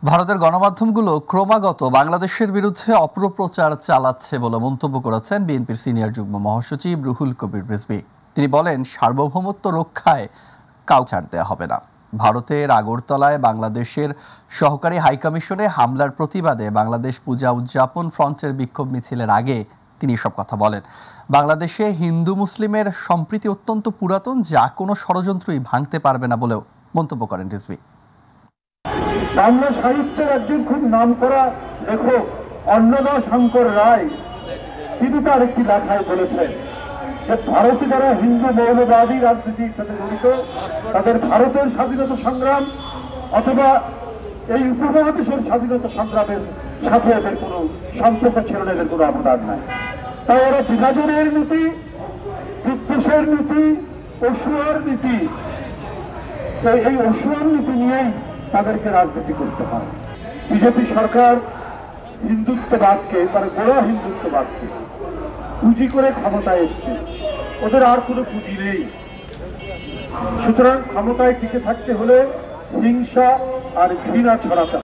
ভারতের গণমাধ্যমগুলো ক্রমাগত বাংলাদেশের বিরুদ্ধে অপপ্রচার চালাচ্ছে বলে মন্তব্য করেছেন বিএনপির সিনিয়র যুগ্ম মহাসচিব রুহুল কবির রিজভী। তিনি বলেন, সার্বভৌমত্ব রক্ষায় কাউকে ছাড় দেওয়া হবে না। ভারতের আগরতলায় বাংলাদেশের সহকারী হাইকমিশনে হামলার প্রতিবাদে বাংলাদেশ পূজা উদযাপন ফ্রন্টের বিক্ষোভ মিছিলের আগে তিনি সব কথা বলেন। বাংলাদেশে হিন্দু মুসলিমের সম্প্রীতি অত্যন্ত পুরাতন, যা কোনো ষড়যন্ত্রই ভাঙতে পারবে না বলেও মন্তব্য করেন রিজভী। বাংলা সাহিত্যের একজন খুব নাম করা লেখক অন্নদা শঙ্কর রায়, তিনি তার একটি লেখায় বলেছেন যে ভারতে যারা হিন্দু মৌলবাদী রাজনীতির সাথে জড়িত, তাদের ভারতের স্বাধীনতা সংগ্রাম অথবা এই উপমহাদেশের স্বাধীনতা সংগ্রামের সাথে এদের কোনো সম্পর্ক ছিল না, এদের কোনো অবদান নাই। তাই ওরা বিভাজনের নীতি, বিদ্বেষের নীতি, অসুয়ার নীতি, এই অসুয়ার নীতি নিয়েই তাদেরকে রাজনীতি করতে হয়। বিজেপি সরকার হিন্দুত্ববাদকে, তার গোড়া হিন্দুত্ববাদকে পুঁজি করে ক্ষমতায় এসছে, ওদের আর কোনো পুঁজি নেই। সুতরাং ক্ষমতায় টিকে থাকতে হলে হিংসা আর ঘৃণা ছড়াতে